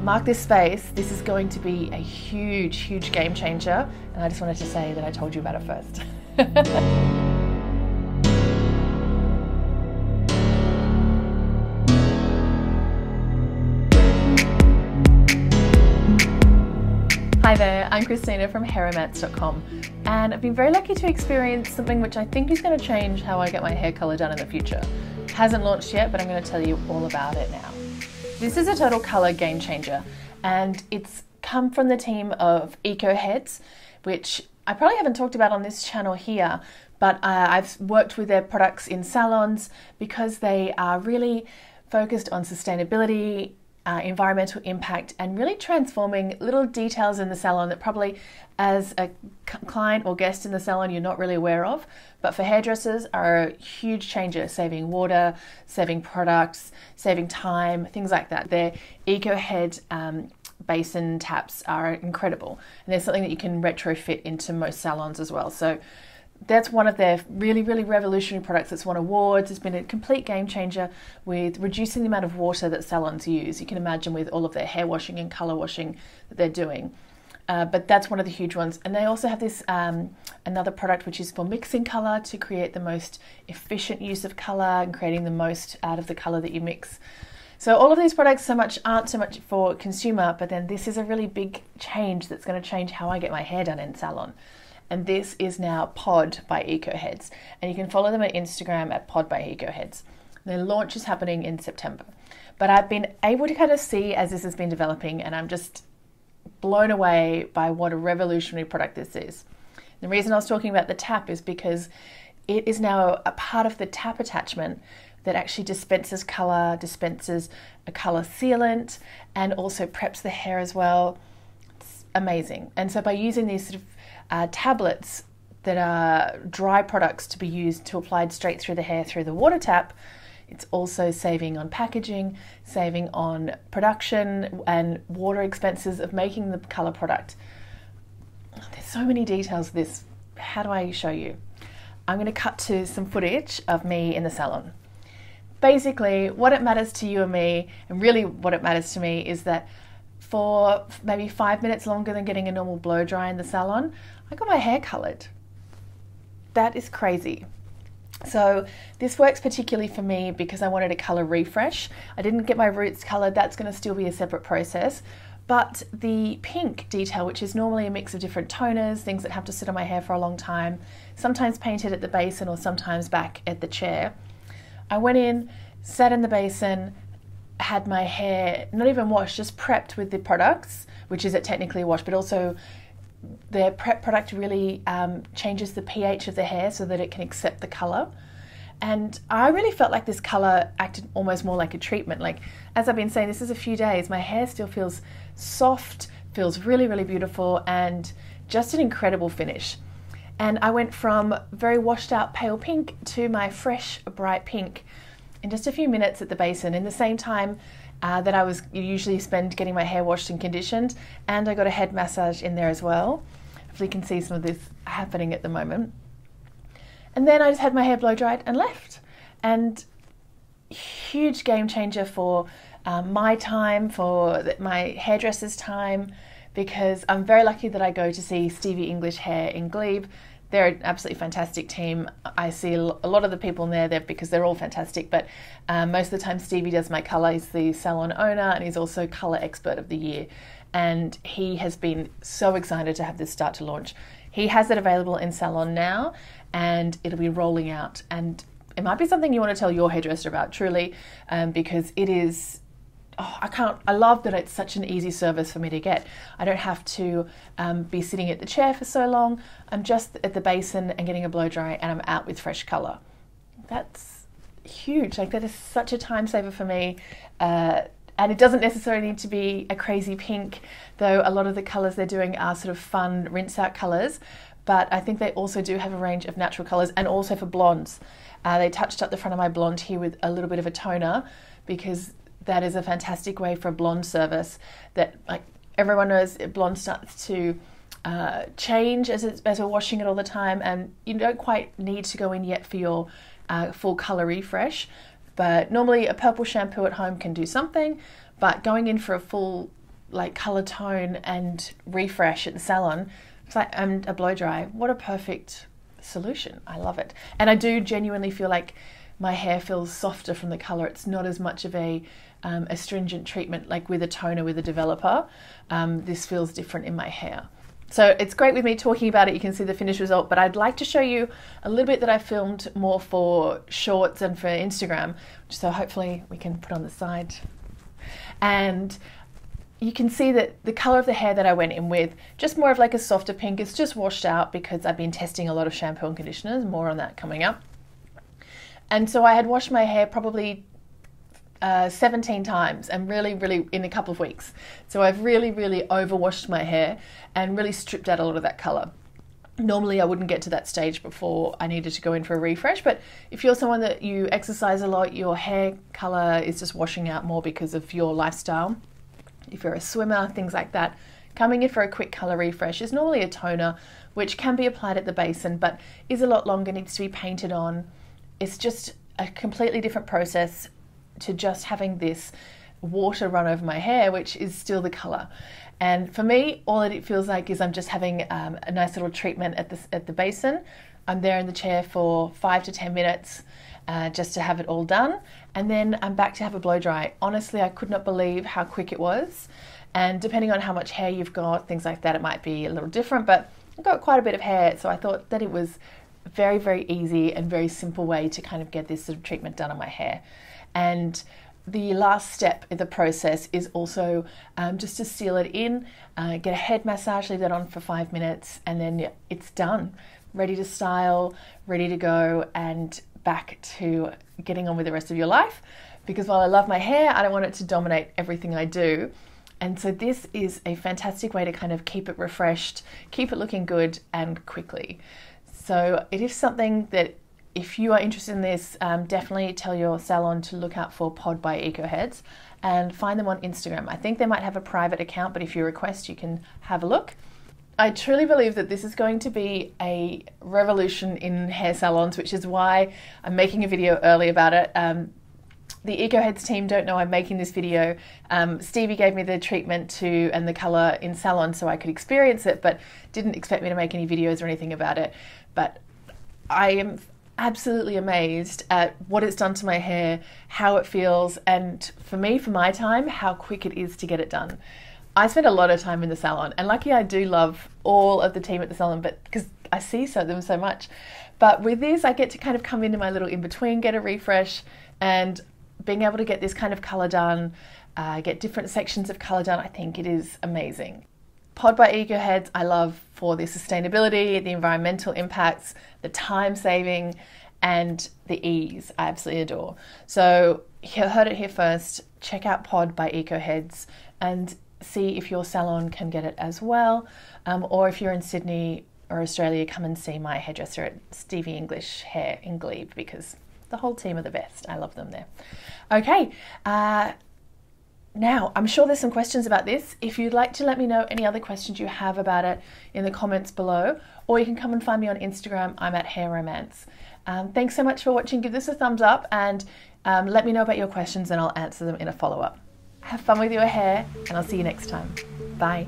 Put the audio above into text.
mark this space. This is going to be a huge, huge game changer. And I just wanted to say that I told you about it first. Hi there, I'm Christina from hairromance.com, and I've been very lucky to experience something which I think is going to change how I get my hair colour done in the future. It hasn't launched yet, but I'm going to tell you all about it now. This is a total colour game changer, and it's come from the team of Ecoheads, which I probably haven't talked about on this channel here, but I've worked with their products in salons because they are really focused on sustainability, environmental impact, and really transforming little details in the salon that probably as a client or guest in the salon you're not really aware of, but for hairdressers are a huge changer, saving water, saving products, saving time, things like that. Their Ecohead basin taps are incredible, and there's something that you can retrofit into most salons as well. So that's one of their really, really revolutionary products. It's won awards. It's been a complete game changer with reducing the amount of water that salons use. You can imagine with all of their hair washing and colour washing that they're doing. But that's one of the huge ones. And they also have this another product which is for mixing colour to create the most efficient use of colour and creating the most out of the colour that you mix. So all of these products aren't so much for consumer, but then this is a really big change that's going to change how I get my hair done in salon. And this is now Pod by Ecoheads. And you can follow them on Instagram at Pod by Ecoheads. Their launch is happening in September. But I've been able to kind of see as this has been developing, and I'm just blown away by what a revolutionary product this is. The reason I was talking about the tap is because it is now a part of the tap attachment that actually dispenses colour, dispenses a colour sealant, and also preps the hair as well. It's amazing. And so by using these sort of tablets that are dry products to be used to apply straight through the hair through the water tap, it's also saving on packaging, saving on production and water expenses of making the colour product. There's so many details of this. How do I show you? I'm going to cut to some footage of me in the salon. Basically, what it matters to you and me, and really what it matters to me, is that for maybe 5 minutes longer than getting a normal blow dry in the salon, I got my hair coloured. That is crazy. So this works particularly for me because I wanted a colour refresh. I didn't get my roots coloured. That's going to still be a separate process. But the pink detail, which is normally a mix of different toners, things that have to sit on my hair for a long time, sometimes painted at the basin or sometimes back at the chair. I went in, sat in the basin, had my hair not even washed, just prepped with the products, which is technically a wash, but also their prep product really changes the pH of the hair so that it can accept the colour. And I really felt like this colour acted almost more like a treatment. Like, as I've been saying, this is a few days, my hair still feels soft, feels really, really beautiful, and just an incredible finish. And I went from very washed out pale pink to my fresh bright pink in just a few minutes at the basin, in the same time that I was usually spend getting my hair washed and conditioned, and I got a head massage in there as well. Hopefully you can see some of this happening at the moment. And then I just had my hair blow dried and left. And huge game changer for my time, for my hairdresser's time, because I'm very lucky that I go to see Stevie English Hair in Glebe. They're an absolutely fantastic team. I see a lot of the people in there because they're all fantastic, but most of the time Stevie does my colour. He's the salon owner and he's also colour expert of the year. And he has been so excited to have this start to launch. He has it available in salon now and it'll be rolling out. And it might be something you want to tell your hairdresser about, truly, because it is... I love that it's such an easy service for me to get. I don't have to be sitting at the chair for so long. I'm just at the basin and getting a blow dry and I'm out with fresh colour. That's huge. Like, that is such a time saver for me. And it doesn't necessarily need to be a crazy pink, though a lot of the colours they're doing are sort of fun rinse out colours. But I think they also do have a range of natural colours, and also for blondes. They touched up the front of my blonde here with a little bit of a toner, because that is a fantastic way for a blonde service that, like everyone knows, blonde starts to change as we're washing it all the time, and you don't quite need to go in yet for your full colour refresh. But normally a purple shampoo at home can do something, but going in for a full like color tone and refresh at the salon, it's like, and a blow dry, what a perfect solution. I love it. And I do genuinely feel like my hair feels softer from the color. It's not as much of a astringent treatment like with a toner with a developer. This feels different in my hair. So it's great with me talking about it. You can see the finished result, but I'd like to show you a little bit that I filmed more for shorts and for Instagram. So hopefully we can put on the side. And you can see that the color of the hair that I went in with, just more of like a softer pink. It's just washed out because I've been testing a lot of shampoo and conditioners, more on that coming up. And so I had washed my hair probably 17 times and really in a couple of weeks. So I've really overwashed my hair and really stripped out a lot of that color. Normally I wouldn't get to that stage before I needed to go in for a refresh, but if you're someone that you exercise a lot, your hair color is just washing out more because of your lifestyle. If you're a swimmer, things like that, coming in for a quick color refresh is normally a toner, which can be applied at the basin, but is a lot longer, needs to be painted on. It's just a completely different process to just having this water run over my hair, which is still the color. And for me, all that it feels like is I'm just having a nice little treatment at the basin. I'm there in the chair for 5 to 10 minutes just to have it all done. And then I'm back to have a blow dry. Honestly, I could not believe how quick it was. And depending on how much hair you've got, things like that, it might be a little different, but I've got quite a bit of hair. So I thought that it was a very easy and very simple way to kind of get this sort of treatment done on my hair. And the last step in the process is also just to seal it in, get a head massage, leave that on for 5 minutes, and then it's done. Ready to style, ready to go, and back to getting on with the rest of your life. Because while I love my hair, I don't want it to dominate everything I do. And so this is a fantastic way to kind of keep it refreshed, keep it looking good and quickly. So it is something that if you are interested in this, definitely tell your salon to look out for Pod by Ecoheads and find them on Instagram. I think they might have a private account, but if you request, you can have a look. I truly believe that this is going to be a revolution in hair salons, which is why I'm making a video early about it. The Ecoheads team don't know I'm making this video. Stevie gave me the treatment and the color in salon so I could experience it, but didn't expect me to make any videos or anything about it. But I am absolutely amazed at what it's done to my hair, how it feels, and for me, for my time, how quick it is to get it done. I spend a lot of time in the salon, and lucky I do love all of the team at the salon, but because I see them so much. But with this, I get to kind of come into my little in-between, get a refresh, and being able to get this kind of color done, get different sections of color done, I think it is amazing. Pod by Ecoheads I love for the sustainability, the environmental impacts, the time saving, and the ease. I absolutely adore. So you heard it here first. Check out Pod by Ecoheads and see if your salon can get it as well. Or if you're in Sydney or Australia, come and see my hairdresser at Stevie English Hair in Glebe, because the whole team are the best. I love them there. Okay. Now, I'm sure there's some questions about this. If you'd like to let me know any other questions you have about it in the comments below, or you can come and find me on Instagram. I'm at Hair Romance. Thanks so much for watching. Give this a thumbs up and let me know about your questions and I'll answer them in a follow-up. Have fun with your hair and I'll see you next time. Bye.